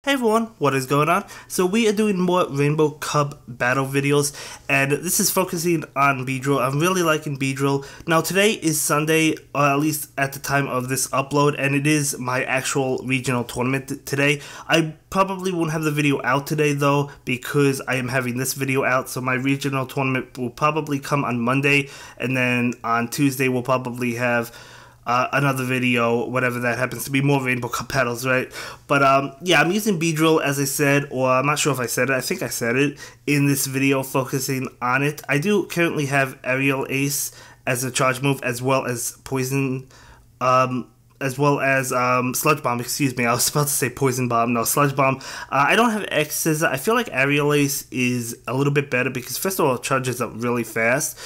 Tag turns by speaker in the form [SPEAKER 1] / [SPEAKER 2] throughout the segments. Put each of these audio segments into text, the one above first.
[SPEAKER 1] Hey everyone, what is going on? So we are doing more Rainbow Cub battle videos, and this is focusing on Beedrill. I'm really liking Beedrill. Now today is Sunday, or at least at the time of this upload, and it is my actual regional tournament today. I probably won't have the video out today though, because I am having this video out, so my regional tournament will probably come on Monday, and then on Tuesday we'll probably have another video, whatever that happens to be, more Rainbow Cup battles, right? But yeah, I'm using Beedrill, as I said, or I'm not sure if I said it, I think I said it in this video, focusing on it. I do currently have Aerial Ace as a charge move, as well as Poison, Sludge Bomb, excuse me. I was about to say Poison Bomb, no, Sludge Bomb. I don't have X Scissor. I feel like Aerial Ace is a little bit better because first of all, it charges up really fast,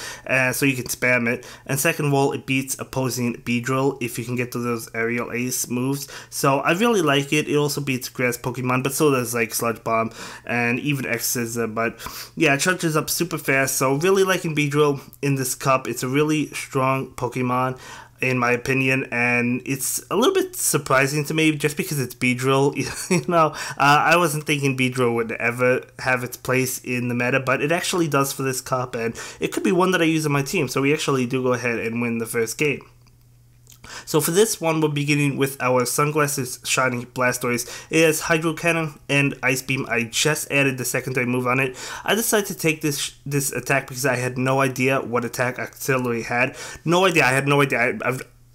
[SPEAKER 1] so you can spam it. And second of all, it beats opposing Beedrill if you can get to those Aerial Ace moves. So I really like it. It also beats Grass Pokemon, but so does like Sludge Bomb and even X Scissor. But yeah, it charges up super fast. So really liking Beedrill in this cup. It's a really strong Pokemon, in my opinion, and it's a little bit surprising to me just because it's Beedrill. You know, I wasn't thinking Beedrill would ever have its place in the meta, but it actually does for this cup, and it could be one that I use on my team, so we actually do go ahead and win the first game. So for this one, we're beginning with our Sunglasses Shining Blastoise. It has Hydro Cannon and Ice Beam. I just added the secondary move on it. I decided to take this attack because I had no idea what attack Auxiliary had. No idea. I had no idea.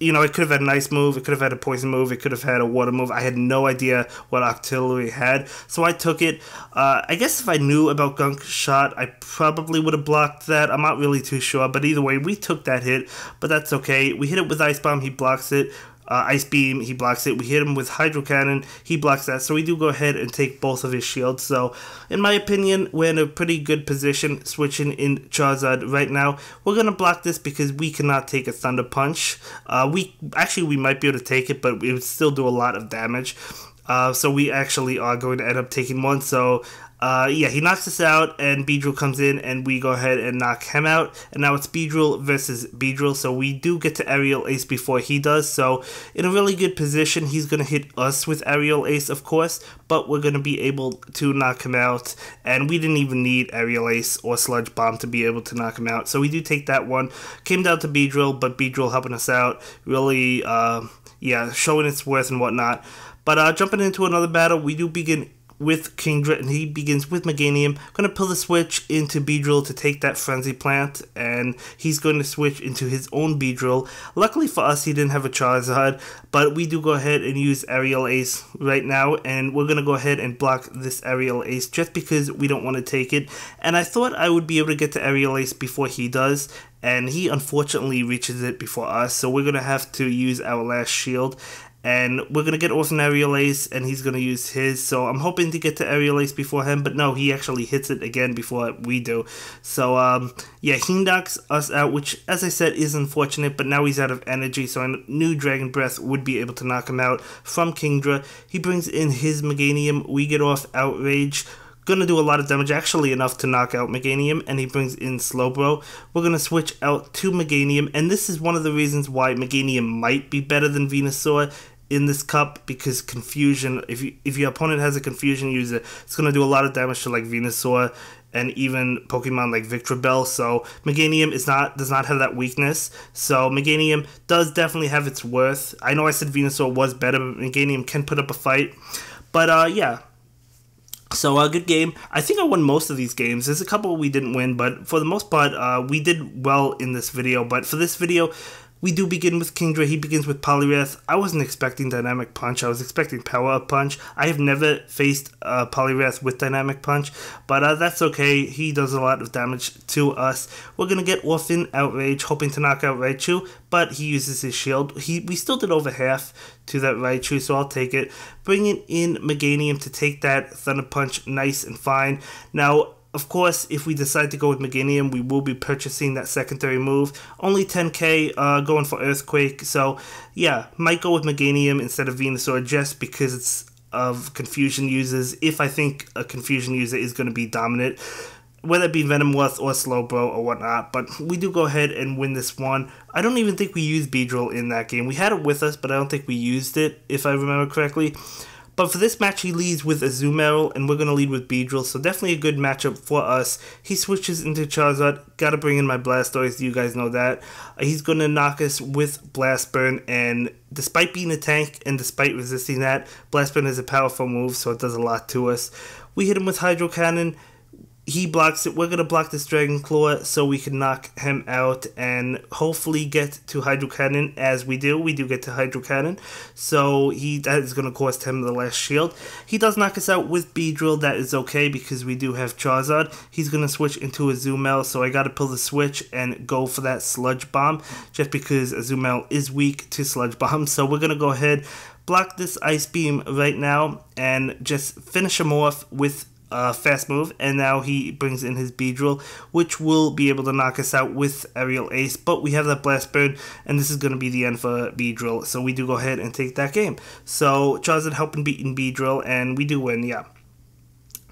[SPEAKER 1] You know, it could have had an ice move, it could have had a poison move, it could have had a water move. I had no idea what Auxiliary had, so I took it. I guess if I knew about Gunk Shot, I probably would have blocked that. I'm not really too sure, but either way, we took that hit, but that's okay. We hit it with Ice Bomb, he blocks it. Ice Beam, he blocks it. We hit him with Hydro Cannon, he blocks that. So we do go ahead and take both of his shields. So, in my opinion, we're in a pretty good position switching in Charizard right now. We're going to block this because we cannot take a Thunder Punch. We might be able to take it, but it would still do a lot of damage. So we actually are going to end up taking one. So yeah, he knocks us out, and Beedrill comes in, and we go ahead and knock him out. And now it's Beedrill versus Beedrill, so we do get to Aerial Ace before he does. So in a really good position, he's going to hit us with Aerial Ace, of course, but we're going to be able to knock him out. And we didn't even need Aerial Ace or Sludge Bomb to be able to knock him out. So we do take that one. Came down to Beedrill, but Beedrill helping us out, really, yeah, showing its worth and whatnot. But jumping into another battle, we do begin with Kingdra, and he begins with Meganium. Going to pull the switch into Beedrill to take that Frenzy Plant, and he's going to switch into his own Beedrill. Luckily for us, he didn't have a Charizard, but we do go ahead and use Aerial Ace right now, and we're going to go ahead and block this Aerial Ace just because we don't want to take it. And I thought I would be able to get to Aerial Ace before he does, and he unfortunately reaches it before us, so we're going to have to use our last shield. And we're going to get off an Aerial Ace, and he's going to use his. So I'm hoping to get to Aerial Ace before him, but no, he actually hits it again before we do. So, yeah, he knocks us out, which, as I said, is unfortunate, but now he's out of energy, so a new Dragon Breath would be able to knock him out from Kingdra. He brings in his Meganium. We get off Outrage. Gonna do a lot of damage, actually enough to knock out Meganium, and he brings in Slowbro. We're gonna switch out to Meganium, and this is one of the reasons why Meganium might be better than Venusaur in this cup, because Confusion, if your opponent has a Confusion user, it's gonna do a lot of damage to like Venusaur and even Pokemon like Victreebel. So Meganium does not have that weakness. So Meganium does definitely have its worth. I know I said Venusaur was better, but Meganium can put up a fight. But yeah. So a good game. I think I won most of these games. There's a couple we didn't win, but for the most part, we did well in this video. But for this video, we do begin with Kingdra. He begins with Poliwrath. I wasn't expecting Dynamic Punch. I was expecting Power Up Punch. I have never faced Poliwrath with Dynamic Punch, but that's okay. He does a lot of damage to us. We're going to get Orphan Outrage, hoping to knock out Raichu, but he uses his shield. We still did over half to that Raichu, so I'll take it. Bringing in Meganium to take that Thunder Punch nice and fine. Now, of course, if we decide to go with Meganium, we will be purchasing that secondary move. Only 10k, going for Earthquake. So, yeah, might go with Meganium instead of Venusaur just because it's of Confusion users. If I think a Confusion user is going to be dominant, whether it be Venomoth or Slowbro or whatnot. But we do go ahead and win this one. I don't even think we used Beedrill in that game. We had it with us, but I don't think we used it, if I remember correctly. But for this match, he leads with Azumarill, and we're going to lead with Beedrill, so definitely a good matchup for us. He switches into Charizard. Got to bring in my Blastoise, you guys know that. He's going to knock us with Blast Burn, and despite being a tank and despite resisting that, Blast Burn is a powerful move, so it does a lot to us. We hit him with Hydro Cannon. He blocks it. We're going to block this Dragon Claw so we can knock him out and hopefully get to Hydro Cannon. As we do get to Hydro Cannon. So that is going to cost him the last shield. He does knock us out with Beedrill. That is okay because we do have Charizard. He's going to switch into Azumarill, so I got to pull the switch and go for that Sludge Bomb just because Azumarill is weak to Sludge Bomb. So we're going to go ahead, block this Ice Beam right now and just finish him off with fast move, and now he brings in his Beedrill, which will be able to knock us out with Aerial Ace, but we have that Blast Bird, and this is going to be the end for Beedrill, so we do go ahead and take that game. So Charizard helping beating Beedrill, and we do win, yeah.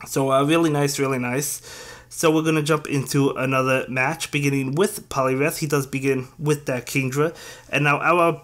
[SPEAKER 1] So really nice, really nice. So we're going to jump into another match, beginning with Poliwrath. He does begin with that Kingdra. And now our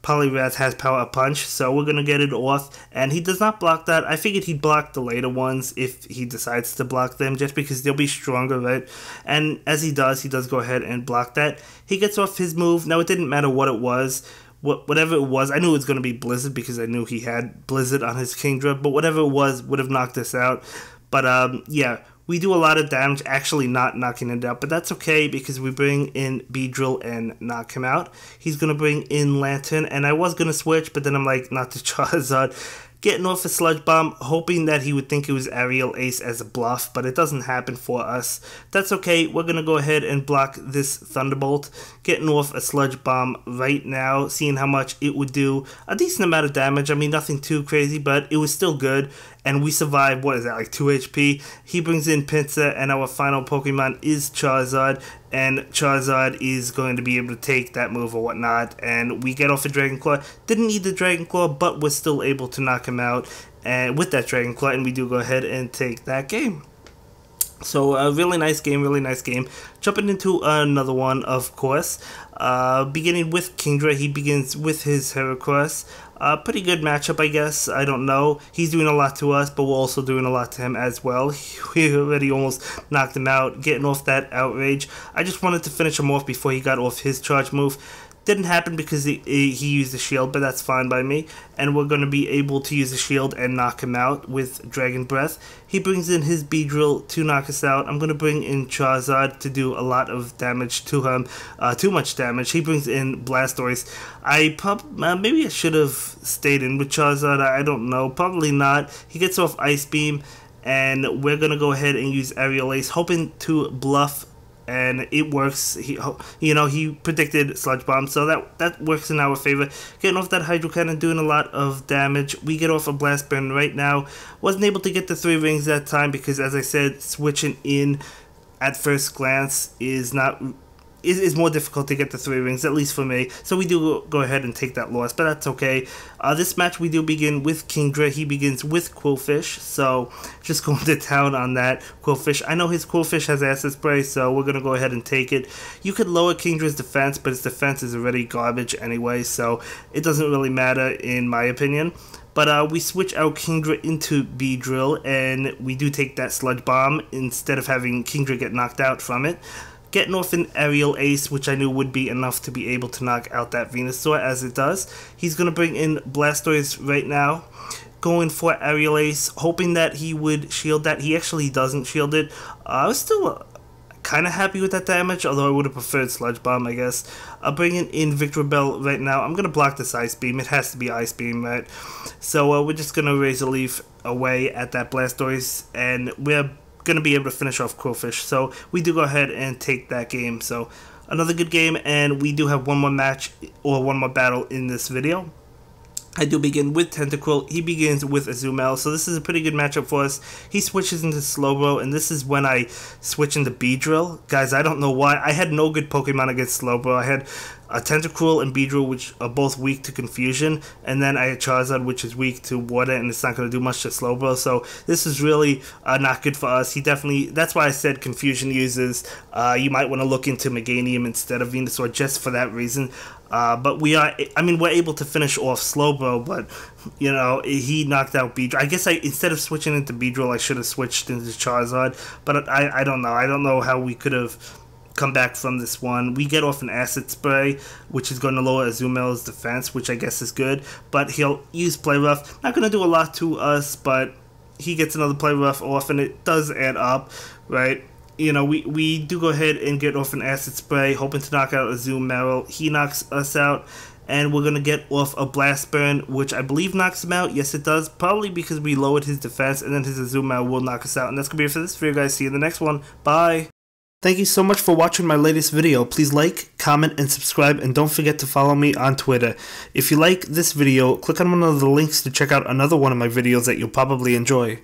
[SPEAKER 1] Poliwrath has Power Punch, so we're going to get it off. And he does not block that. I figured he'd block the later ones if he decides to block them, just because they'll be stronger, right? And as he does go ahead and block that. He gets off his move. Now, it didn't matter what it was. Whatever it was, I knew it was going to be Blizzard because I knew he had Blizzard on his Kingdra. But whatever it was would have knocked us out. But yeah, we do a lot of damage, actually not knocking it out, but that's okay because we bring in Beedrill and knock him out. He's going to bring in Lantern, and I was going to switch, but then I'm like, not to Charizard. Getting off a Sludge Bomb, hoping that he would think it was Aerial Ace as a bluff, but it doesn't happen for us. That's okay, we're going to go ahead and block this Thunderbolt. Getting off a Sludge Bomb right now, seeing how much it would do. A decent amount of damage, I mean nothing too crazy, but it was still good. And we survived, what is that, like 2 HP? He brings in Pinsir, and our final Pokemon is Charizard. And Charizard is going to be able to take that move or whatnot. And we get off a Dragon Claw. Didn't need the Dragon Claw, but we're still able to knock him out and with that Dragon Claw. And we do go ahead and take that game. So a really nice game, really nice game. Jumping into another one, of course. Beginning with Kingdra, he begins with his Heracross. Pretty good matchup, I guess. I don't know. He's doing a lot to us, but we're also doing a lot to him as well. We already almost knocked him out, getting off that Outrage. I just wanted to finish him off before he got off his charge move. Didn't happen because he used the shield, but that's fine by me. And we're going to be able to use the shield and knock him out with Dragon Breath. He brings in his Beedrill to knock us out. I'm going to bring in Charizard to do a lot of damage to him. Too much damage. He brings in Blastoise. Maybe I should have stayed in with Charizard. I don't know. Probably not. He gets off Ice Beam. And we're going to go ahead and use Aerial Ace, hoping to bluff. And it works. He predicted Sludge Bomb, so that works in our favor. Getting off that Hydro Cannon, doing a lot of damage. We get off a Blast Burn right now. Wasn't able to get the 3 rings that time because, as I said, switching in at first glance is more difficult to get the 3 rings, at least for me. So we do go ahead and take that loss, but that's okay. This match we do begin with Kingdra. He begins with Quillfish, so just going to town on that Quillfish. I know his Quillfish has Acid Spray, so we're going to go ahead and take it. You could lower Kingdra's defense, but his defense is already garbage anyway, so it doesn't really matter in my opinion. But we switch out Kingdra into Beedrill, and we do take that Sludge Bomb instead of having Kingdra get knocked out from it. Getting off an Aerial Ace, which I knew would be enough to be able to knock out that Venusaur, as it does. He's going to bring in Blastoise right now. Going for Aerial Ace, hoping that he would shield that. He actually doesn't shield it. I was still kind of happy with that damage, although I would have preferred Sludge Bomb, I guess. Bringing in Victreebel right now. I'm going to block this Ice Beam. It has to be Ice Beam, right? So we're just going to Razor Leaf away at that Blastoise, and we're going to be able to finish off Quillfish. So we do go ahead and take that game. So another good game, and we do have one more match or one more battle in this video. I do begin with Tentacruel. He begins with Azumarill, so this is a pretty good matchup for us. He switches into Slowbro, and this is when I switch into Beedrill. Guys, I don't know why. I had no good Pokemon against Slowbro. I had Tentacruel and Beedrill, which are both weak to Confusion, and then I had Charizard, which is weak to Water, and it's not going to do much to Slowbro, so this is really not good for us. He definitely, that's why I said Confusion uses. You might want to look into Meganium instead of Venusaur just for that reason. But we're able to finish off Slowbro, but, you know, he knocked out Beedrill. I guess instead of switching into Beedrill, I should have switched into Charizard, but I don't know. I don't know how we could have come back from this one. We get off an Acid Spray, which is going to lower Azumel's defense, which I guess is good, but he'll use Poliwrath. Not going to do a lot to us, but he gets another Poliwrath off, and it does add up, right? You know, we do go ahead and get off an Acid Spray, hoping to knock out Azumarill. He knocks us out, and we're going to get off a Blast Burn, which I believe knocks him out. Yes, it does, probably because we lowered his defense, and then his Azumarill will knock us out. And that's going to be it for this video, guys. See you in the next one. Bye! Thank you so much for watching my latest video. Please like, comment, and subscribe, and don't forget to follow me on Twitter. If you like this video, click on one of the links to check out another one of my videos that you'll probably enjoy.